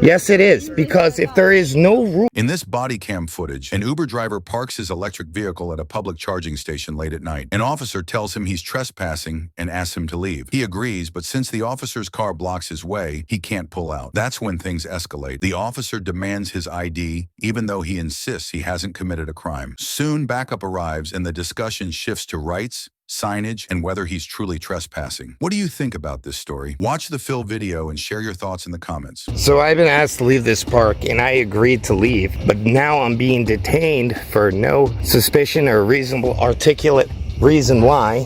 Yes, it is, because if there is no rule. In this body cam footage, an Uber driver parks his electric vehicle at a public charging station late at night. An officer tells him he's trespassing and asks him to leave. He agrees, but since the officer's car blocks his way, he can't pull out. That's when things escalate. The officer demands his ID, even though he insists he hasn't committed a crime. Soon, backup arrives and the discussion shifts to rights, signage, and whether he's truly trespassing. What do you think about this story? Watch the full video and share your thoughts in the comments. So I've been asked to leave this park and I agreed to leave, but now I'm being detained for no suspicion or reasonable articulate reason why.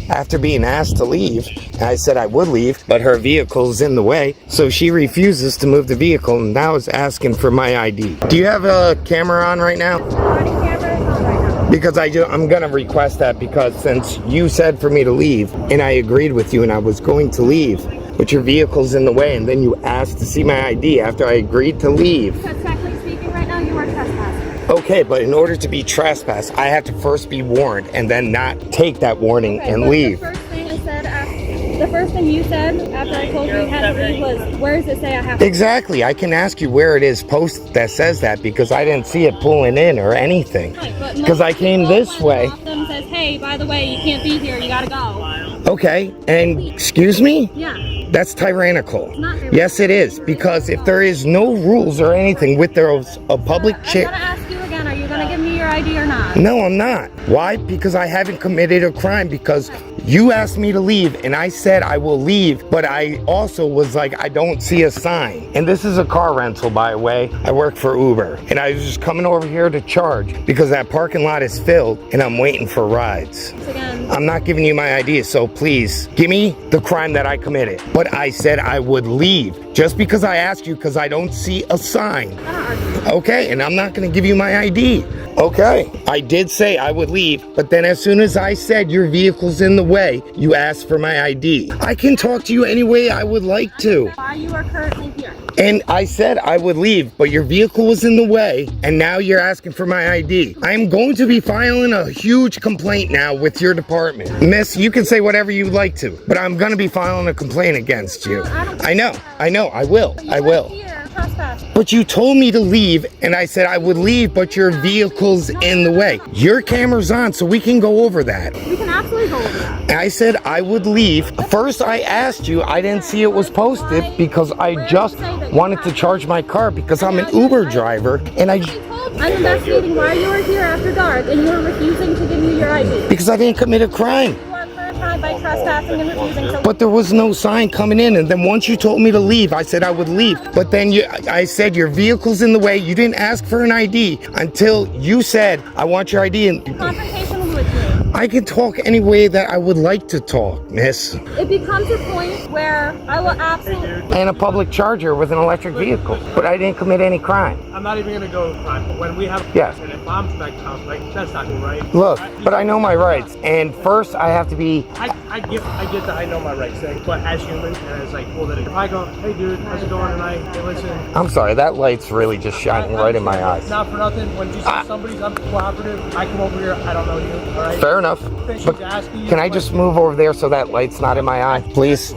After being asked to leave, I said I would leave, but her vehicle's in the way, so she refuses to move the vehicle and now is asking for my ID. Do you have a camera on right now? Because I'm gonna request that, because since you said for me to leave and I agreed with you and I was going to leave, but your vehicle's in the way and then you asked to see my ID after I agreed to leave. Because technically speaking right now you are trespassing. Okay, but in order to be trespassed, I have to first be warned and then not take that warning and leave. The first thing you said after I told you you had to leave was, where does it say I have to? Exactly. I can ask you where it is posted that says that, because I didn't see it pulling in or anything. Because I came this way. Them says, hey, by the way, you can't be here. You gotta go. Okay, and excuse me? Yeah. That's tyrannical. Not tyrannical. Yes, it is, because if there is no rules or anything with a public I'm gonna ask you again. Are you gonna give me your ID or not? No, I'm not. Why? Because I haven't committed a crime, because you asked me to leave and I said I will leave, but I also was like, I don't see a sign. And this is a car rental, by the way. I work for Uber and I was just coming over here to charge because that parking lot is filled and I'm waiting for rides. Again. I'm not giving you my ID, so please give me the crime that I committed. But I said I would leave just because I asked you, because I don't see a sign. Okay, and I'm not gonna give you my ID. Okay, I did say I would leave, but then as soon as I said your vehicle's in the way, you asked for my ID. I can talk to you any way I would like to. Why you are currently here? And I said I would leave, but your vehicle was in the way, and now you're asking for my ID. I'm going to be filing a huge complaint now with your department. Miss, you can say whatever you'd like to, but I'm gonna be filing a complaint against you. I know, I will. But you told me to leave, and I said I would leave, but your vehicle's in the way. Your camera's on, so we can go over that. We can absolutely go over that. I said I would leave. First I asked you, I didn't see it was posted because I just wanted to charge my car because I'm an Uber driver, and I'm investigating why you were here after dark and you were refusing to give me your ID. because I didn't commit a crime. By trespassing and refusing to. But there was no sign coming in, and then once you told me to leave, I said I would leave. But then I said your vehicle's in the way. You didn't ask for an ID until you said I want your ID. And confrontation with me. I can talk any way that I would like to talk, miss. It becomes a point where I will absolutely. And a public charger with an electric vehicle, but I didn't commit any crime. I'm not even gonna go crime, but when we have yes. And if I'm like that's not right. Look, but I know my rights, and first I have to be. I get that I know my rights thing, but as humans and as like cool that if I go, hey dude, how's it going tonight? Hey, listen. I'm sorry, that light's really just shining right in my eyes. Not for nothing. When you see somebody's uncooperative, I come over here. I don't know you. All right. Fair enough. But can I just move over there so that light's not in my eye, please?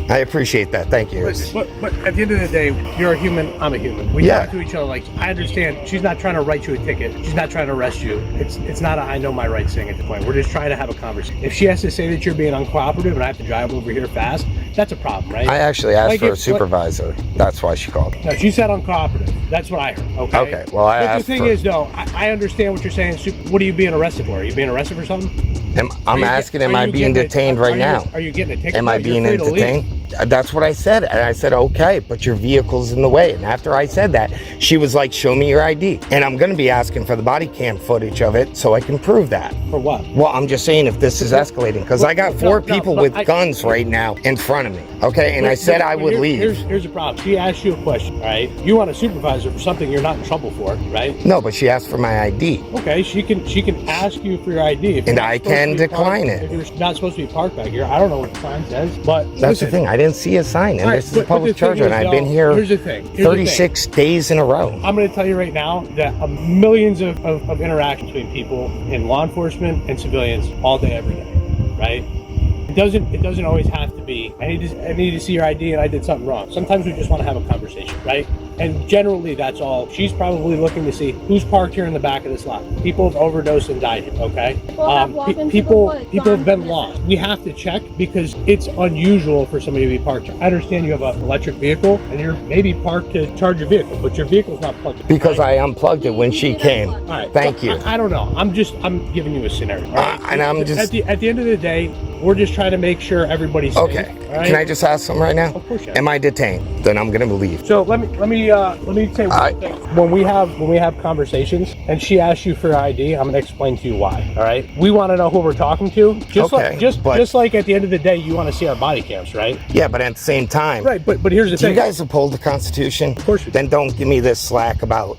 I appreciate that. Thank you. But at the end of the day, you're a human. I'm a human. We talk to each other like I understand. She's not trying to write you a ticket. She's not trying to arrest you. It's not a I know my rights thing at the point. We're just trying to have a conversation. If she has to say that you're being uncooperative and I have to drive over here fast, that's a problem, right? I actually asked for a supervisor. That's why she called. No, she said uncooperative. That's what I heard. Okay. Okay. Well, I asked. The thing is, though, I understand what you're saying. What are you being arrested for? Are you being arrested for something? I'm asking, am I being detained right now? Are you getting a ticket? Am I being detained? That's what I said. And I said, okay, but your vehicle's in the way. And after I said that, she was like, show me your ID. And I'm going to be asking for the body cam footage of it so I can prove that. For what? Well, I'm just saying if this is escalating, because I got four people with guns right now in front of me. Okay, and I said I would leave. Here's the problem. She asked you a question, right? You want a supervisor for something you're not in trouble for, right? No, but she asked for my ID. Okay, she can ask you for your ID. And I can decline it. If you're not supposed to be parked back here, I don't know what the sign says, but that's the thing. I didn't see a sign, and this is a public charger, and I've been here 36 days in a row. I'm going to tell you right now that millions of interactions between people in law enforcement and civilians all day, every day, right? It doesn't always have to be, I need to see your ID and I did something wrong. Sometimes we just want to have a conversation, right? And generally, that's all. She's probably looking to see who's parked here in the back of this lot. People have overdosed and died here, okay? People have been lost. We have to check because it's unusual for somebody to be parked. I understand you have an electric vehicle and you're maybe parked to charge your vehicle, but your vehicle's not plugged in. Because I unplugged it when she came. All right. Thank you. I don't know. I'm giving you a scenario. All right? And I'm just... At the end of the day, we're just trying to make sure everybody's safe. Okay. Right? Can I just ask something right now? Of course you can. Am I detained? Then I'm gonna leave. So let me say one thing. When we have conversations and she asks you for ID, I'm gonna explain to you why. All right. We want to know who we're talking to. Just like at the end of the day, you want to see our body cams, right? Yeah, but at the same time. Right. But here's the thing. You guys uphold the Constitution. Of course you do. Then don't give me this slack about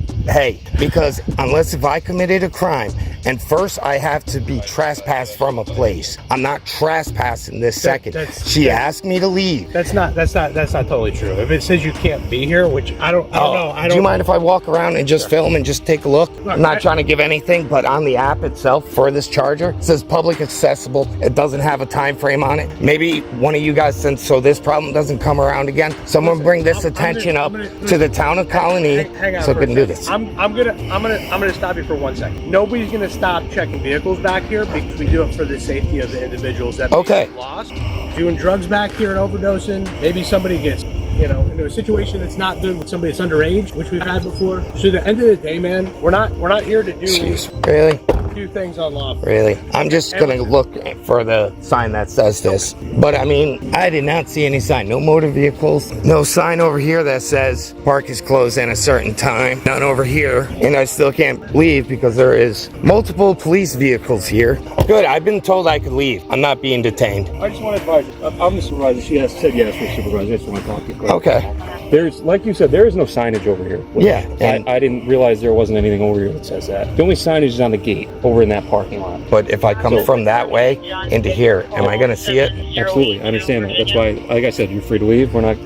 because unless if I committed a crime and first I have to be trespassed from a place, I'm not trespassing this second. She asked me to leave. That's not totally true. If it says you can't be here, which I don't know. Do you mind if I walk around and just film and just take a look? I'm not trying to give anything, but on the app itself for this charger, it says public accessible. It doesn't have a time frame on it. Maybe one of you guys, so this problem doesn't come around again, someone bring this attention up to the town of Colony so it can do this. I'm gonna stop you for 1 second. Nobody's gonna stop checking vehicles back here because we do it for the safety of the individuals that may be lost. Doing drugs back here and overdosing. Maybe somebody gets into a situation that's not good with somebody that's underage, which we've had before. So at the end of the day, man, we're not here to do things unlawful. Really? I'm just gonna look for the sign that says this. But I mean, I did not see any sign. No motor vehicles. No sign over here that says park is closed at a certain time. None over here. And I still can't leave because there is multiple police vehicles here. Good. I've been told I could leave. I'm not being detained. I just want to advise you. I'm the supervisor. She has said yes for supervisor. I just want to talk to you. Okay. There's, like you said, there is no signage over here. Yeah. I didn't realize there wasn't anything over here that says that. The only signage is on the gate over in that parking lot. But if I come from that way into here, am I going to see it? Absolutely. I understand that. That's why, like I said, you're free to leave. We're not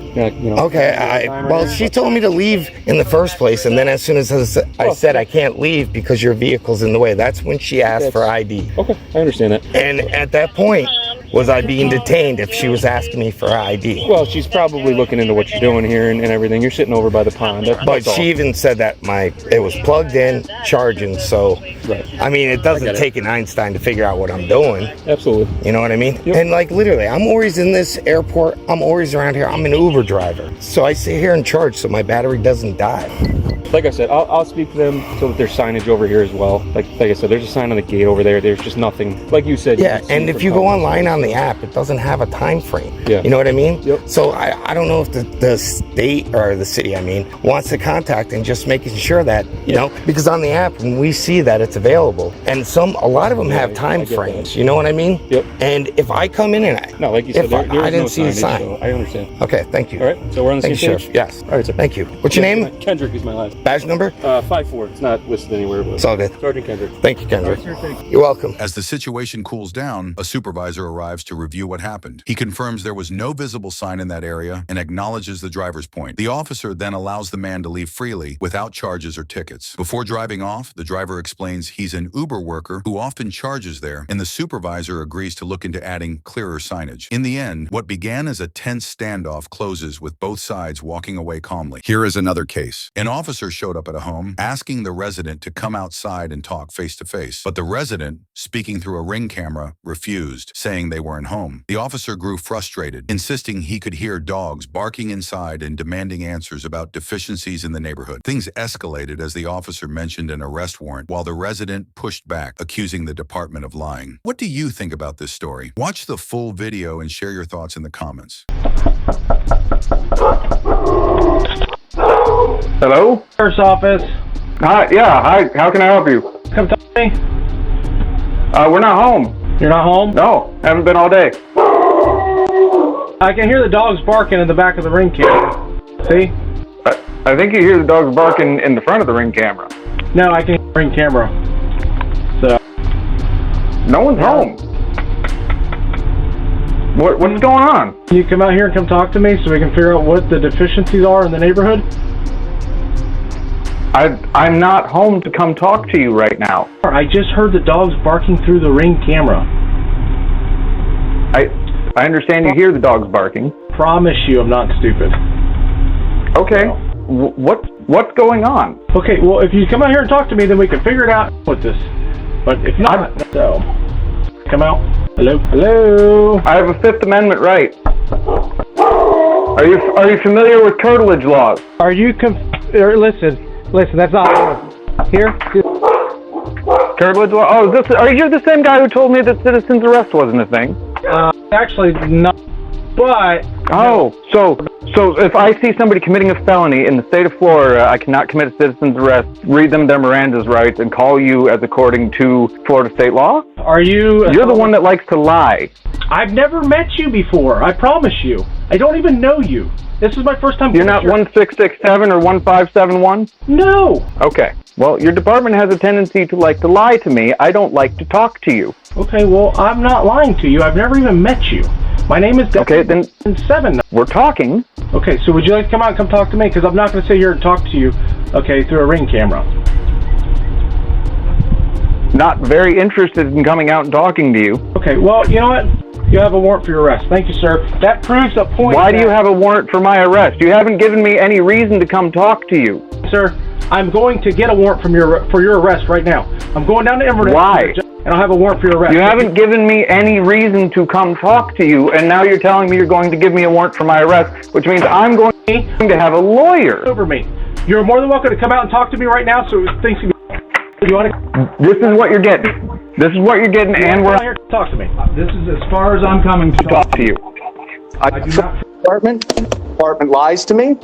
Okay. Well, she told me to leave in the first place. And then as soon as I said I can't leave because your vehicle's in the way, that's when she asked for ID. Okay. I understand that. And at that point, was I being detained if she was asking me for ID? Well, she's probably looking into what you're doing here and everything. You're sitting over by the pond. But she even said that it was plugged in, charging. So, right. I mean, it doesn't take an Einstein to figure out what I'm doing. Absolutely. You know what I mean? Yep. And like literally, I'm always in this airport. I'm always around here. I'm an Uber driver. So I sit here and charge so my battery doesn't die. Like I said, I'll speak to them so that there's signage over here as well. Like I said, there's a sign on the gate over there. There's just nothing. Like you said. Yeah, and if you go online on the app, it doesn't have a time frame. Yeah. You know what I mean? Yep. So I don't know if the state or the city, wants to contact and just making sure that, because on the app, when we see that it's available, and a lot of them have time frames. You know what I mean? Yep. And if I come in and like you said, I didn't see the sign. So I understand. Okay, thank you. All right, so we're on the same page? Yes. All right, sir. Thank you. What's your name? Kendrick is my last. Badge number? 5-4. It's not listed anywhere. But it's all good. Sergeant Kendrick. Thank you, Kendrick. You're welcome. As the situation cools down, a supervisor arrives to review what happened. He confirms there was no visible sign in that area and acknowledges the driver's point. The officer then allows the man to leave freely without charges or tickets. Before driving off, the driver explains he's an Uber worker who often charges there, and the supervisor agrees to look into adding clearer signage. In the end, what began as a tense standoff closes with both sides walking away calmly. Here is another case. An officer showed up at a home asking the resident to come outside and talk face to face, but the resident, speaking through a Ring camera, refused, saying they weren't home. The officer grew frustrated, insisting he could hear dogs barking inside and demanding answers about deficiencies in the neighborhood. Things escalated as the officer mentioned an arrest warrant, while the resident pushed back, accusing the department of lying. What do you think about this story? Watch the full video and share your thoughts in the comments. Hello? Sheriff's office. Hi, yeah, hi, how can I help you? Come talk to me. We're not home. You're not home? No, haven't been all day. I can hear the dogs barking in the back of the Ring camera. See? I think you hear the dogs barking in the front of the Ring camera. No, I can hear the Ring camera. So. No one's home. What's going on? Can you come out here and come talk to me so we can figure out what the deficiencies are in the neighborhood? I'm not home to come talk to you right now. I just heard the dogs barking through the Ring camera. I understand you hear the dogs barking. Promise you I'm not stupid. Okay. What's going on? Okay, well, if you come out here and talk to me, then we can figure it out with this. But if not, so come out. Hello, hello. I have a Fifth Amendment right. Are you familiar with curtilage laws? Are you listen, that's not here. Curtilage law? Oh, are you the same guy who told me that citizen's arrest wasn't a thing? Actually, not. But oh, so if I see somebody committing a felony in the state of Florida, I cannot commit a citizen's arrest, read them their Miranda's rights, and call you as according to Florida state law? Are you? You're the one that likes to lie. I've never met you before. I promise you. I don't even know you. This is my first time. You're not 1667 or 1571? No. Okay. Well, your department has a tendency to like to lie to me. I don't like to talk to you. Okay, well, I'm not lying to you. I've never even met you. My name is Okay, then 7. we're talking. Okay, so would you like to come out and come talk to me? Because I'm not going to sit here and talk to you, okay, through a Ring camera. Not very interested in coming out and talking to you. Okay, well, you know what? You have a warrant for your arrest. Thank you, sir. That proves a point. Why do you have a warrant for my arrest? You haven't given me any reason to come talk to you. Sir, I'm going to get a warrant for your arrest right now. I'm going down to Inverness. Why? And I'll have a warrant for your arrest. You haven't given me any reason to come talk to you, and now you're telling me you're going to give me a warrant for my arrest, which means I'm going to have a lawyer. Over me. You're more than welcome to come out and talk to me right now, so things can be... You want to... This is what you're getting. This is what you're getting, and we're here. Talk to me. This is as far as I'm coming to talk to you. I do not. Department lies to me.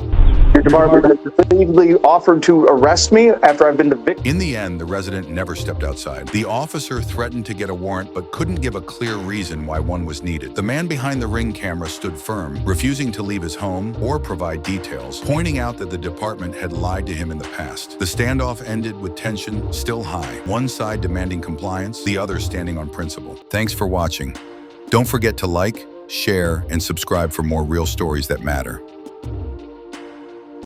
Your department has definitively offered to arrest me after I've been the victim. In the end, the resident never stepped outside. The officer threatened to get a warrant, but couldn't give a clear reason why one was needed. The man behind the Ring camera stood firm, refusing to leave his home or provide details, pointing out that the department had lied to him in the past. The standoff ended with tension still high, one side demanding compliance, the other standing on principle. Thanks for watching. Don't forget to like, share, and subscribe for more real stories that matter.